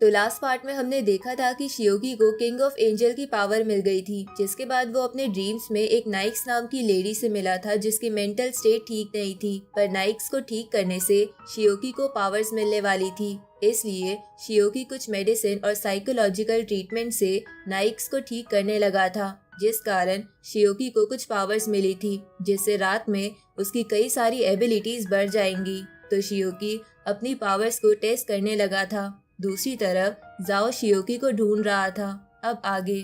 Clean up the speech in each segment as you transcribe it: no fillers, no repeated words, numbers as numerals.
तो last part में हमने देखा था कि शियोकी को किंग ऑफ एंजल की पावर मिल गई थी, जिसके बाद वो अपने ड्रीम्स में एक नाइक्स नाम की लेडी से मिला था जिसकी मेंटल स्टेट ठीक नहीं थी। पर नाइक्स को ठीक करने से शियोकी को पावर्स मिलने वाली थी, इसलिए शियोकी कुछ मेडिसिन और साइकोलॉजिकल ट्रीटमेंट से नाइक्स को ठीक करने लगा था, जिस कारण शियोकी को कुछ पावर्स मिली थी, जिससे रात में उसकी कई सारी एबिलिटीज बढ़ जाएंगी। तो शियोकी अपनी पावर्स को टेस्ट करने लगा था। दूसरी तरफ जाओ शियोकी को ढूंढ रहा था। अब आगे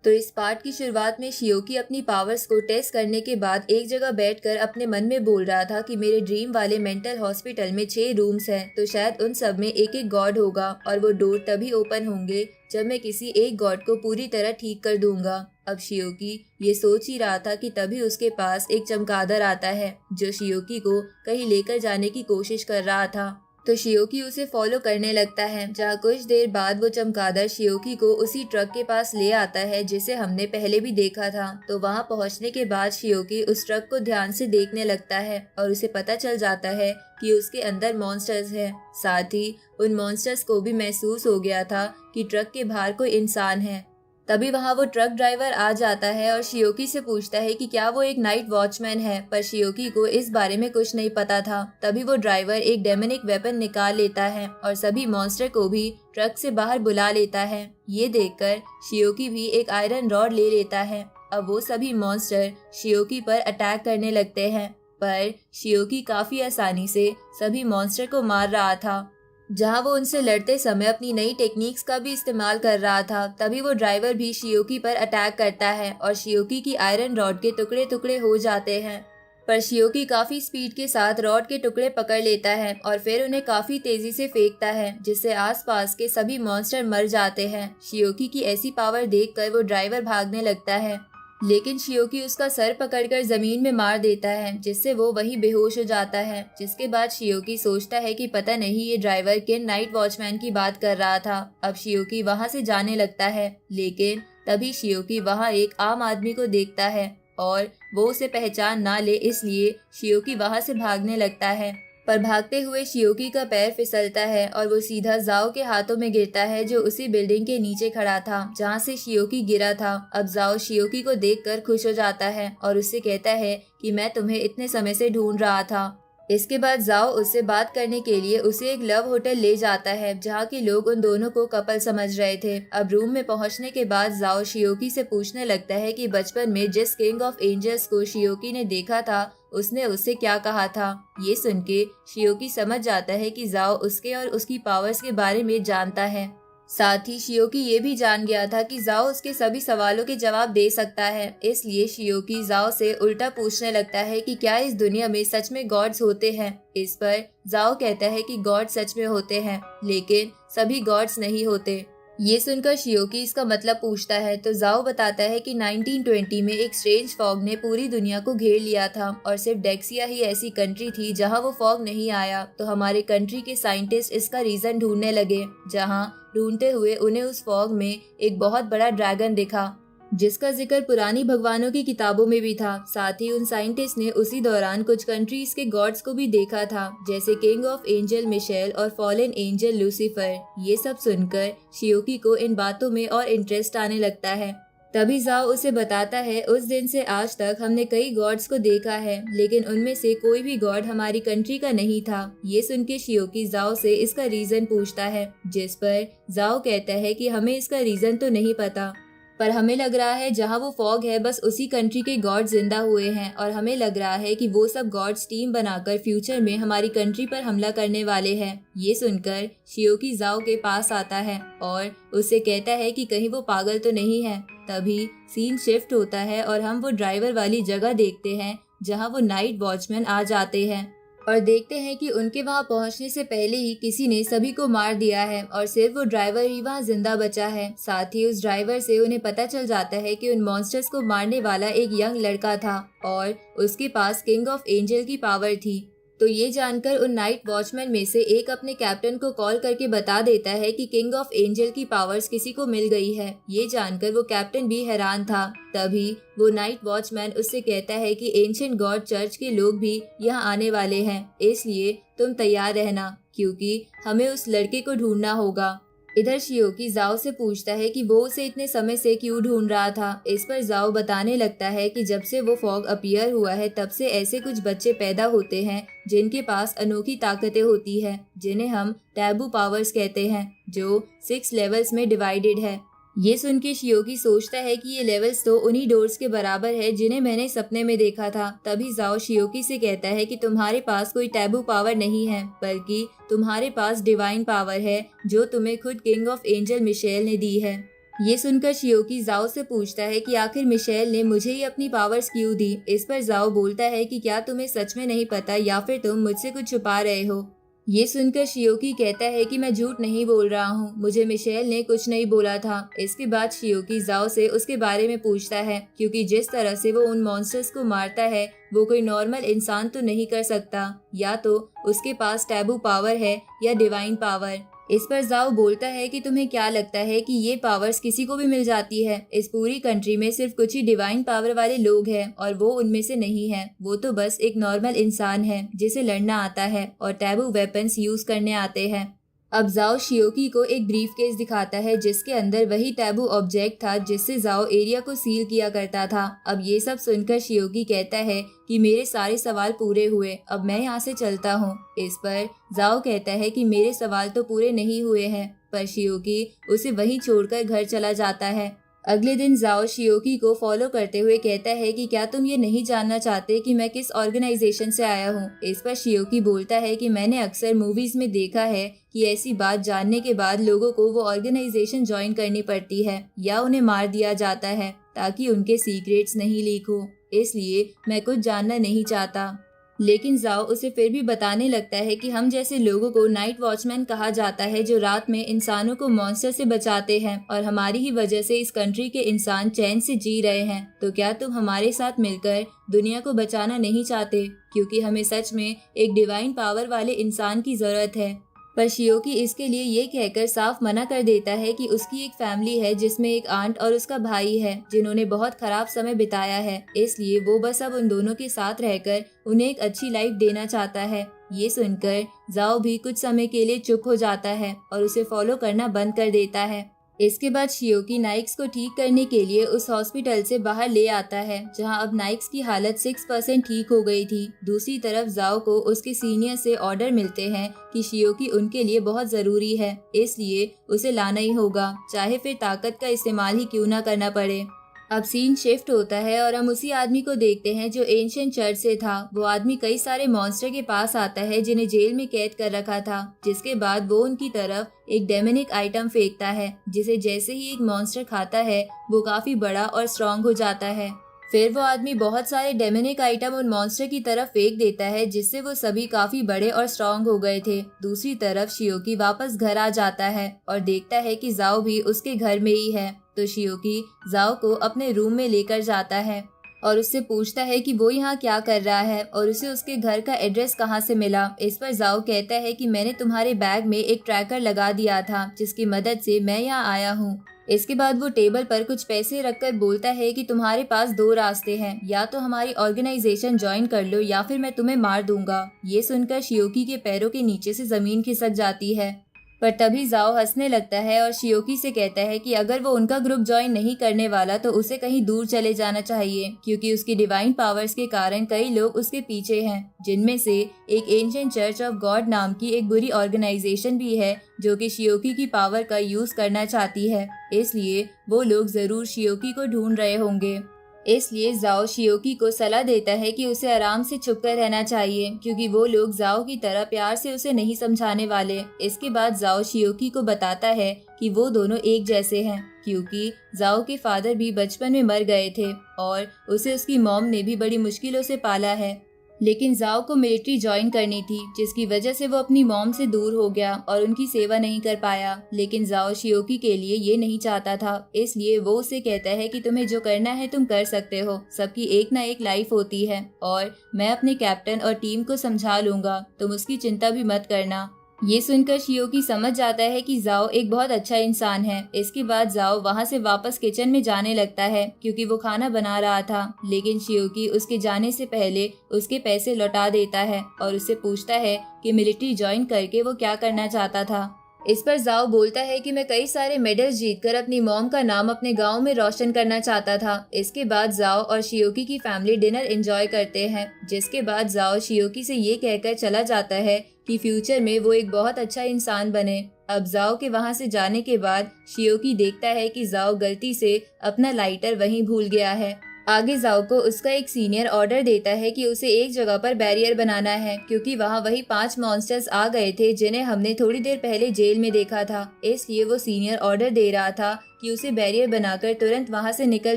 तो इस पार्ट की शुरुआत में शियोकी अपनी पावर्स को टेस्ट करने के बाद एक जगह बैठकर अपने मन में बोल रहा था कि मेरे ड्रीम वाले मेंटल हॉस्पिटल में 6 रूम्स हैं, तो शायद उन सब में एक एक गॉड होगा और वो डोर तभी ओपन होंगे जब मैं किसी एक गॉड को पूरी तरह ठीक कर दूंगा। अब शियोकी ये सोच ही रहा था कि तभी उसके पास एक चमगादड़ आता है जो शियोकी को कहीं लेकर जाने की कोशिश कर रहा था। तो शियोकी उसे फॉलो करने लगता है, जहाँ कुछ देर बाद वो चमगादड़ शियोकी को उसी ट्रक के पास ले आता है जिसे हमने पहले भी देखा था। तो वहाँ पहुँचने के बाद शियोकी उस ट्रक को ध्यान से देखने लगता है और उसे पता चल जाता है कि उसके अंदर मॉन्स्टर्स हैं। साथ ही उन मॉन्स्टर्स को भी महसूस हो गया था कि ट्रक के बाहर कोई इंसान है। तभी वहाँ वो ट्रक ड्राइवर आ जाता है और शियोकी से पूछता है कि क्या वो एक नाइट वॉचमैन है, पर शियोकी को इस बारे में कुछ नहीं पता था। तभी वो ड्राइवर एक डेमोनिक वेपन निकाल लेता है और सभी मॉन्स्टर को भी ट्रक से बाहर बुला लेता है। ये देखकर शियोकी भी एक आयरन रॉड ले लेता है। अब वो सभी मॉन्स्टर शियोकी पर अटैक करने लगते हैं, पर शियोकी काफी आसानी से सभी मॉन्स्टर को मार रहा था। जहां वो उनसे लड़ते समय अपनी नई टेक्निक्स का भी इस्तेमाल कर रहा था, तभी वो ड्राइवर भी शियोकी पर अटैक करता है और शियोकी की आयरन रॉड के टुकड़े टुकड़े हो जाते हैं। पर शियोकी काफी स्पीड के साथ रॉड के टुकड़े पकड़ लेता है और फिर उन्हें काफी तेजी से फेंकता है, जिससे आसपास के सभी मॉन्स्टर मर जाते हैं। शियोकी की ऐसी पावर देखकर वो ड्राइवर भागने लगता है, लेकिन शियोकी उसका सर पकड़कर जमीन में मार देता है, जिससे वो वहीं बेहोश हो जाता है। जिसके बाद शियोकी सोचता है कि पता नहीं ये ड्राइवर किन नाइट वॉचमैन की बात कर रहा था। अब शियोकी वहां से जाने लगता है, लेकिन तभी शियोकी वहां एक आम आदमी को देखता है और वो उसे पहचान ना ले, इसलिए शियोकी वहां से भागने लगता है। पर भागते हुए शियोकी का पैर फिसलता है और वो सीधा जाओ के हाथों में गिरता है, जो उसी बिल्डिंग के नीचे खड़ा था जहाँ से शियोकी गिरा था। अब जाओ शियोकी को देखकर खुश हो जाता है और उससे कहता है कि मैं तुम्हें इतने समय से ढूंढ रहा था। इसके बाद जाओ उससे बात करने के लिए उसे एक लव होटल ले जाता है, जहाँ के लोग उन दोनों को कपल समझ रहे थे। अब रूम में पहुंचने के बाद जाओ शियोकी से पूछने लगता है कि बचपन में जिस किंग ऑफ एंजल्स को शियोकी ने देखा था उसने उससे क्या कहा था। ये सुन के शियोकी समझ जाता है कि जाओ उसके और उसकी पावर्स के बारे में जानता है। साथ ही शियोकी ये भी जान गया था कि जाओ उसके सभी सवालों के जवाब दे सकता है, इसलिए शियोकी जाओ से उल्टा पूछने लगता है कि क्या इस दुनिया में सच में गॉड्स होते हैं। इस पर जाओ कहता है कि गॉड सच में होते हैं, लेकिन सभी गॉड्स नहीं होते। ये सुनकर शियोकी इसका मतलब पूछता है, तो जाओ बताता है कि 1920 में एक स्ट्रेंज फॉग ने पूरी दुनिया को घेर लिया था और सिर्फ डेक्सिया ही ऐसी कंट्री थी जहां वो फॉग नहीं आया। तो हमारे कंट्री के साइंटिस्ट इसका रीजन ढूंढने लगे, जहां ढूंढते हुए उन्हें उस फॉग में एक बहुत बड़ा ड्रैगन दिखा, जिसका जिक्र पुरानी भगवानों की किताबों में भी था। साथ ही उन साइंटिस्ट ने उसी दौरान कुछ कंट्रीज के गॉड्स को भी देखा था, जैसे किंग ऑफ एंजल मिशेल और फॉलन एंजल लूसीफर। ये सब सुनकर शियोकी को इन बातों में और इंटरेस्ट आने लगता है। तभी जाओ उसे बताता है, उस दिन से आज तक हमने कई गॉड्स को देखा है, लेकिन उनमें से कोई भी गॉड हमारी कंट्री का नहीं था। ये सुन के शियोकी जाओ से इसका रीजन पूछता है, जिस पर जाओ कहता है कि हमें इसका रीजन तो नहीं पता, पर हमें लग रहा है जहाँ वो फॉग है बस उसी कंट्री के गॉड जिंदा हुए हैं और हमें लग रहा है कि वो सब गॉड्स टीम बनाकर फ्यूचर में हमारी कंट्री पर हमला करने वाले हैं। ये सुनकर शियोकी जाओ के पास आता है और उससे कहता है कि कहीं वो पागल तो नहीं है। तभी सीन शिफ्ट होता है और हम वो ड्राइवर वाली जगह देखते हैं जहाँ वो नाइट वॉचमैन आ जाते हैं और देखते हैं कि उनके वहां पहुंचने से पहले ही किसी ने सभी को मार दिया है और सिर्फ वो ड्राइवर ही वहां जिंदा बचा है। साथ ही उस ड्राइवर से उन्हें पता चल जाता है कि उन मॉन्स्टर्स को मारने वाला एक यंग लड़का था और उसके पास किंग ऑफ एंजल की पावर थी। तो ये जानकर उन नाइट वॉचमैन में से एक अपने कैप्टन को कॉल करके बता देता है कि किंग ऑफ एंजल की पावर्स किसी को मिल गई है। ये जानकर वो कैप्टन भी हैरान था। तभी वो नाइट वॉचमैन उससे कहता है कि एंशिएंट गॉड चर्च के लोग भी यहाँ आने वाले हैं, इसलिए तुम तैयार रहना क्योंकि हमें उस लड़के को ढूंढना होगा। इधर शियोकी जाओ से पूछता है कि वो उसे इतने समय से क्यों ढूंढ रहा था। इस पर जाओ बताने लगता है कि जब से वो फॉग अपीयर हुआ है तब से ऐसे कुछ बच्चे पैदा होते हैं जिनके पास अनोखी ताकतें होती है, जिन्हें हम टैबू पावर्स कहते हैं, जो 6 लेवल्स में डिवाइडेड है। ये सुन के शियोकी सोचता है कि ये लेवल्स तो उन्हीं डोर्स के बराबर है जिन्हें मैंने सपने में देखा था। तभी जाओ शियोकी से कहता है कि तुम्हारे पास कोई टैबू पावर नहीं है, बल्कि तुम्हारे पास डिवाइन पावर है जो तुम्हें खुद किंग ऑफ एंजल मिशेल ने दी है। ये सुनकर शियोकी जाओ से पूछता है कि आखिर मिशेल ने मुझे ही अपनी पावर्स क्यों दी। इस पर जाओ बोलता है कि क्या तुम्हें सच में नहीं पता या फिर तुम मुझसे कुछ छुपा रहे हो। ये सुनकर शियोकी कहता है कि मैं झूठ नहीं बोल रहा हूँ, मुझे मिशेल ने कुछ नहीं बोला था। इसके बाद शियोकी जाओ से उसके बारे में पूछता है, क्योंकि जिस तरह से वो उन मॉन्स्टर्स को मारता है वो कोई नॉर्मल इंसान तो नहीं कर सकता। या तो उसके पास टैबू पावर है या डिवाइन पावर। इस पर जाओ बोलता है कि तुम्हें क्या लगता है कि ये पावर्स किसी को भी मिल जाती है? इस पूरी कंट्री में सिर्फ कुछ ही डिवाइन पावर वाले लोग हैं और वो उनमें से नहीं है। वो तो बस एक नॉर्मल इंसान है जिसे लड़ना आता है और टैबू वेपन्स यूज करने आते हैं। अब जाओ शियोकी को एक ब्रीफ केस दिखाता है जिसके अंदर वही टैबू ऑब्जेक्ट था जिससे जाओ एरिया को सील किया करता था। अब ये सब सुनकर शियोकी कहता है कि मेरे सारे सवाल पूरे हुए, अब मैं यहाँ से चलता हूँ। इस पर जाओ कहता है कि मेरे सवाल तो पूरे नहीं हुए हैं, पर शियोकी उसे वहीं छोड़कर घर चला जाता है। अगले दिन जाओ शियोकी को फॉलो करते हुए कहता है कि क्या तुम ये नहीं जानना चाहते कि मैं किस ऑर्गेनाइजेशन से आया हूँ? इस पर शियोकी बोलता है कि मैंने अक्सर मूवीज में देखा है कि ऐसी बात जानने के बाद लोगों को वो ऑर्गेनाइजेशन ज्वाइन करनी पड़ती है या उन्हें मार दिया जाता है ताकि उनके सीक्रेट्स नहीं लीक हो, इसलिए मैं कुछ जानना नहीं चाहता। लेकिन जाओ उसे फिर भी बताने लगता है कि हम जैसे लोगों को नाइट वॉचमैन कहा जाता है जो रात में इंसानों को मॉन्स्टर से बचाते हैं, और हमारी ही वजह से इस कंट्री के इंसान चैन से जी रहे हैं। तो क्या तुम हमारे साथ मिलकर दुनिया को बचाना नहीं चाहते? क्योंकि हमें सच में एक डिवाइन पावर वाले इंसान की जरूरत है। पर शियोकी इसके लिए ये कहकर साफ मना कर देता है कि उसकी एक फैमिली है जिसमें एक आंट और उसका भाई है जिन्होंने बहुत खराब समय बिताया है, इसलिए वो बस अब उन दोनों के साथ रहकर उन्हें एक अच्छी लाइफ देना चाहता है। ये सुनकर जाओ भी कुछ समय के लिए चुप हो जाता है और उसे फॉलो करना बंद कर देता है। इसके बाद शियोकी नाइक्स को ठीक करने के लिए उस हॉस्पिटल से बाहर ले आता है जहां अब नाइक्स की हालत 6% ठीक हो गई थी। दूसरी तरफ जाओ को उसके सीनियर से ऑर्डर मिलते हैं कि शियोकी उनके लिए बहुत जरूरी है, इसलिए उसे लाना ही होगा, चाहे फिर ताकत का इस्तेमाल ही क्यों ना करना पड़े। अब सीन शिफ्ट होता है और हम उसी आदमी को देखते हैं जो एंशिएंट चर्च से था। वो आदमी कई सारे मॉन्स्टर के पास आता है जिन्हें जेल में कैद कर रखा था, जिसके बाद वो उनकी तरफ एक डेमोनिक आइटम फेंकता है जिसे जैसे ही एक मॉन्स्टर खाता है वो काफी बड़ा और स्ट्रॉन्ग हो जाता है। फिर वो आदमी बहुत सारे डेमोनिक आइटम उन मॉन्स्टर की तरफ फेंक देता है जिससे वो सभी काफी बड़े और स्ट्रॉन्ग हो गए थे। दूसरी तरफ शियोकी वापस घर आ जाता है और देखता है कि जाओ भी उसके घर में ही है। तो शियोकी जाओ को अपने रूम में लेकर जाता है और उससे पूछता है कि वो यहाँ क्या कर रहा है और उसे उसके घर का एड्रेस कहाँ से मिला। इस पर जाओ कहता है कि मैंने तुम्हारे बैग में एक ट्रैकर लगा दिया था जिसकी मदद से मैं यहाँ आया हूँ। इसके बाद वो टेबल पर कुछ पैसे रखकर बोलता है कि तुम्हारे पास 2 रास्ते हैं, या तो हमारी ऑर्गेनाइजेशन ज्वाइन कर लो या फिर मैं तुम्हें मार दूंगा। ये सुनकर शियोकी के पैरों के नीचे से जमीन खिसक जाती है, पर तभी जाओ हंसने लगता है और शियोकी से कहता है कि अगर वो उनका ग्रुप ज्वाइन नहीं करने वाला तो उसे कहीं दूर चले जाना चाहिए, क्योंकि उसकी डिवाइन पावर्स के कारण कई लोग उसके पीछे हैं, जिनमें से एक एंशिएंट चर्च ऑफ गॉड नाम की एक बुरी ऑर्गेनाइजेशन भी है जो कि शियोकी की पावर का यूज करना चाहती है। इसलिए वो लोग जरूर शियोकी को ढूंढ रहे होंगे। इसलिए जाओ शियोकी को सलाह देता है कि उसे आराम से छुपकर रहना चाहिए, क्योंकि वो लोग जाओ की तरह प्यार से उसे नहीं समझाने वाले। इसके बाद जाओ शियोकी को बताता है कि वो दोनों एक जैसे हैं, क्योंकि जाओ के फादर भी बचपन में मर गए थे और उसे उसकी मॉम ने भी बड़ी मुश्किलों से पाला है। लेकिन जाओ को मिलिट्री ज्वाइन करनी थी, जिसकी वजह से वो अपनी मॉम से दूर हो गया और उनकी सेवा नहीं कर पाया। लेकिन जाओ शियोकी के लिए ये नहीं चाहता था, इसलिए वो उसे कहता है कि तुम्हें जो करना है तुम कर सकते हो, सबकी एक ना एक लाइफ होती है और मैं अपने कैप्टन और टीम को समझा लूंगा, तुम उसकी चिंता भी मत करना। ये सुनकर शियोकी समझ जाता है कि जाओ एक बहुत अच्छा इंसान है। इसके बाद जाओ वहाँ से वापस किचन में जाने लगता है क्योंकि वो खाना बना रहा था, लेकिन शियोकी उसके जाने से पहले उसके पैसे लौटा देता है और उससे पूछता है कि मिलिट्री ज्वाइन करके वो क्या करना चाहता था। इस पर जाओ बोलता है कि मैं कई सारे मेडल्स जीतकर अपनी मॉम का नाम अपने गांव में रोशन करना चाहता था। इसके बाद जाओ और शियोकी की फैमिली डिनर एंजॉय करते हैं, जिसके बाद जाओ शियोकी से ये कहकर चला जाता है कि फ्यूचर में वो एक बहुत अच्छा इंसान बने। अब जाओ के वहां से जाने के बाद शियोकी देखता है कि जाओ गलती से अपना लाइटर वहीं भूल गया है। आगे जाओ को उसका एक सीनियर ऑर्डर देता है कि उसे एक जगह पर बैरियर बनाना है, क्योंकि वहाँ वही 5 मॉन्स्टर्स आ गए थे जिन्हें हमने थोड़ी देर पहले जेल में देखा था। इसलिए वो सीनियर ऑर्डर दे रहा था कि उसे बैरियर बनाकर तुरंत वहाँ से निकल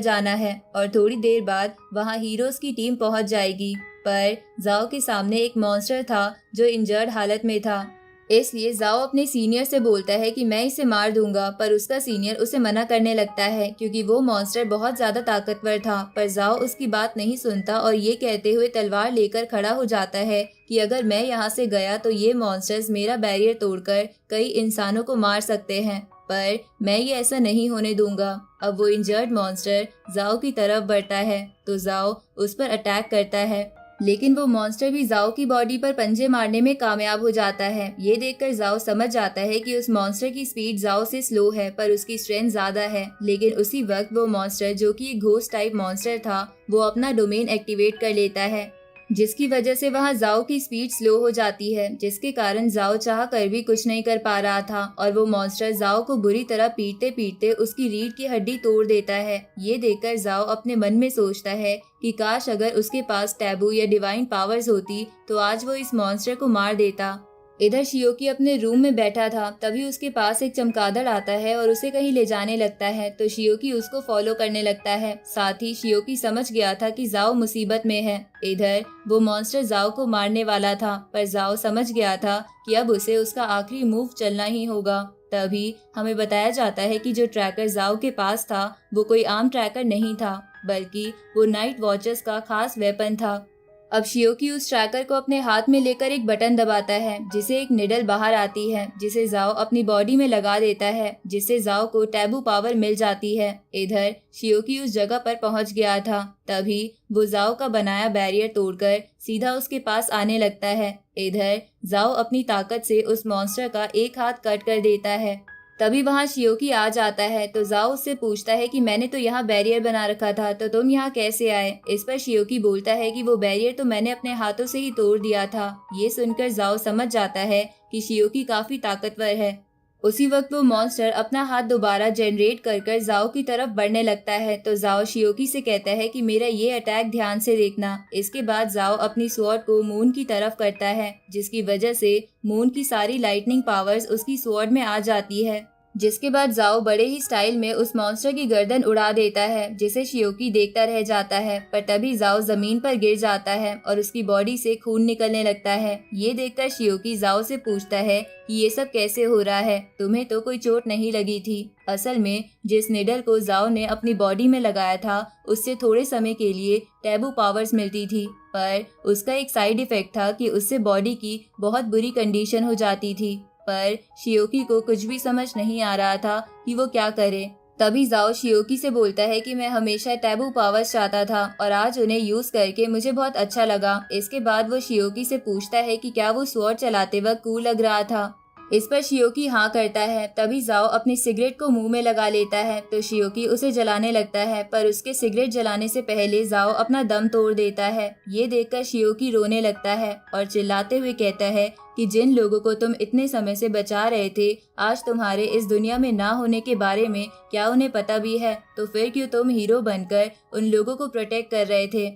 जाना है और थोड़ी देर बाद वहाँ हीरोज की टीम पहुँच जाएगी। पर जाओ के सामने एक मॉन्स्टर था जो इंजर्ड हालत में था। इसलिए जाओ अपने सीनियर से बोलता है कि मैं इसे मार दूंगा, पर उसका सीनियर उसे मना करने लगता है क्योंकि वो मॉन्स्टर बहुत ज्यादा ताकतवर था। पर जाओ उसकी बात नहीं सुनता और ये कहते हुए तलवार लेकर खड़ा हो जाता है कि अगर मैं यहाँ से गया तो ये मॉन्स्टर्स मेरा बैरियर तोड़कर कई इंसानों को मार सकते हैं, पर मैं ये ऐसा नहीं होने दूंगा। अब वो इंजर्ड मॉन्स्टर जाओ की तरफ बढ़ता है तो जाओ उस पर अटैक करता है, लेकिन वो मॉन्स्टर भी जाओ की बॉडी पर पंजे मारने में कामयाब हो जाता है। ये देखकर जाओ समझ जाता है कि उस मॉन्स्टर की स्पीड जाओ से स्लो है पर उसकी स्ट्रेंथ ज्यादा है। लेकिन उसी वक्त वो मॉन्स्टर जो कि एक घोस्ट टाइप मॉन्स्टर था वो अपना डोमेन एक्टिवेट कर लेता है, जिसकी वजह से वहाँ जाओ की स्पीड स्लो हो जाती है, जिसके कारण जाओ चाह कर भी कुछ नहीं कर पा रहा था और वो मॉन्स्टर जाओ को बुरी तरह पीटते पीटते उसकी रीढ़ की हड्डी तोड़ देता है। ये देखकर जाओ अपने मन में सोचता है कि काश अगर उसके पास टैबू या डिवाइन पावर्स होती तो आज वो इस मॉन्स्टर को मार देता। इधर शियोकी अपने रूम में बैठा था, तभी उसके पास एक चमगादड़ आता है और उसे कहीं ले जाने लगता है तो शियोकी उसको फॉलो करने लगता है। साथ ही शियोकी समझ गया था कि जाओ मुसीबत में है। इधर वो मॉन्स्टर जाओ को मारने वाला था, पर जाओ समझ गया था कि अब उसे उसका आखिरी मूव चलना ही होगा। तभी हमें बताया जाता है कि जो ट्रैकर जाओ के पास था वो कोई आम ट्रैकर नहीं था, बल्कि वो नाइट वॉचर्स का खास वेपन था। अब शियोकी उस ट्रैकर को अपने हाथ में लेकर एक बटन दबाता है जिसे एक निडल बाहर आती है, जिसे जाओ अपनी बॉडी में लगा देता है, जिससे जाओ को टैबू पावर मिल जाती है। इधर शियोकी उस जगह पर पहुंच गया था, तभी वो जाओ का बनाया बैरियर तोड़कर सीधा उसके पास आने लगता है। इधर जाओ अपनी ताकत से उस मॉन्स्टर का एक हाथ कट कर देता है। तभी वहाँ शियोकी आ जाता है तो जाओ उससे पूछता है कि मैंने तो यहाँ बैरियर बना रखा था तो तुम यहाँ कैसे आए। इस पर शियोकी बोलता है कि वो बैरियर तो मैंने अपने हाथों से ही तोड़ दिया था। ये सुनकर जाओ समझ जाता है कि शियोकी काफी ताकतवर है। उसी वक्त वो मॉन्स्टर अपना हाथ दोबारा जनरेट कर जाओ की तरफ बढ़ने लगता है तो जाओ शियोकी से कहता है कि मेरा ये अटैक ध्यान से देखना। इसके बाद जाओ अपनी स्वॉर्ड को मून की तरफ करता है, जिसकी वजह से मून की सारी लाइटनिंग पावर्स उसकी स्वॉर्ड में आ जाती है, जिसके बाद जाओ बड़े ही स्टाइल में उस मॉन्स्टर की गर्दन उड़ा देता है, जिसे शियोकी देखता रह जाता है। पर तभी जाओ जमीन पर गिर जाता है और उसकी बॉडी से खून निकलने लगता है। ये देखकर शियोकी जाओ से पूछता है कि ये सब कैसे हो रहा है, तुम्हें तो कोई चोट नहीं लगी थी। असल में जिस निडल को जाओ ने अपनी बॉडी में लगाया था उससे थोड़े समय के लिए टैबू पावर्स मिलती थी, पर उसका एक साइड इफेक्ट था कि उससे बॉडी की बहुत बुरी कंडीशन हो जाती थी। पर शियोकी को कुछ भी समझ नहीं आ रहा था कि वो क्या करे। तभी जाओ शियोकी से बोलता है कि मैं हमेशा टैबू पावर्स चाहता था और आज उन्हें यूज करके मुझे बहुत अच्छा लगा। इसके बाद वो शियोकी से पूछता है कि क्या वो स्वॉर्ड चलाते वक्त कूल लग रहा था। इस पर शियोकी हाँ करता है। तभी जाओ अपनी सिगरेट को मुंह में लगा लेता है तो शियोकी उसे जलाने लगता है, पर उसके सिगरेट जलाने से पहले जाओ अपना दम तोड़ देता है। ये देखकर शियोकी रोने लगता है और चिल्लाते हुए कहता है कि जिन लोगों को तुम इतने समय से बचा रहे थे आज तुम्हारे इस दुनिया में ना होने के बारे में क्या उन्हें पता भी है, तो फिर क्यों तुम हीरो बनकर उन लोगों को प्रोटेक्ट कर रहे थे।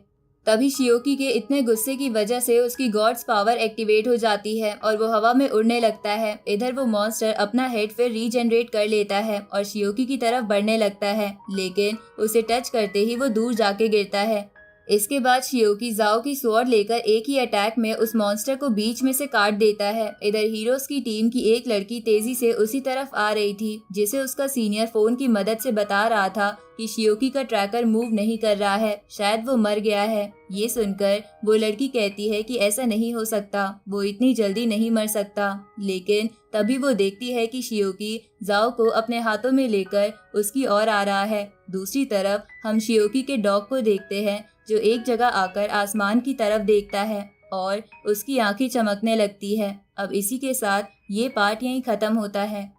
तभी शियोकी के इतने गुस्से की वजह से उसकी गॉड्स पावर एक्टिवेट हो जाती है और वो हवा में उड़ने लगता है। इधर वो मॉन्स्टर अपना हेड फिर रीजनरेट कर लेता है और शियोकी की तरफ बढ़ने लगता है, लेकिन उसे टच करते ही वो दूर जाके गिरता है। इसके बाद शियोकी जाओ की स्वॉर्ड लेकर एक ही अटैक में उस मॉन्स्टर को बीच में से काट देता है। इधर हीरोज की टीम की एक लड़की तेजी से उसी तरफ आ रही थी, जिसे उसका सीनियर फोन की मदद से बता रहा था कि शियोकी का ट्रैकर मूव नहीं कर रहा है, शायद वो मर गया है। ये सुनकर वो लड़की कहती है कि ऐसा नहीं हो सकता, वो इतनी जल्दी नहीं मर सकता। लेकिन तभी वो देखती है कि शियोकी जाओ को अपने हाथों में लेकर उसकी ओर आ रहा है। दूसरी तरफ हम शियोकी के डॉग को देखते हैं जो एक जगह आकर आसमान की तरफ देखता है और उसकी आंखें चमकने लगती है। अब इसी के साथ ये पार्ट यहीं ख़त्म होता है।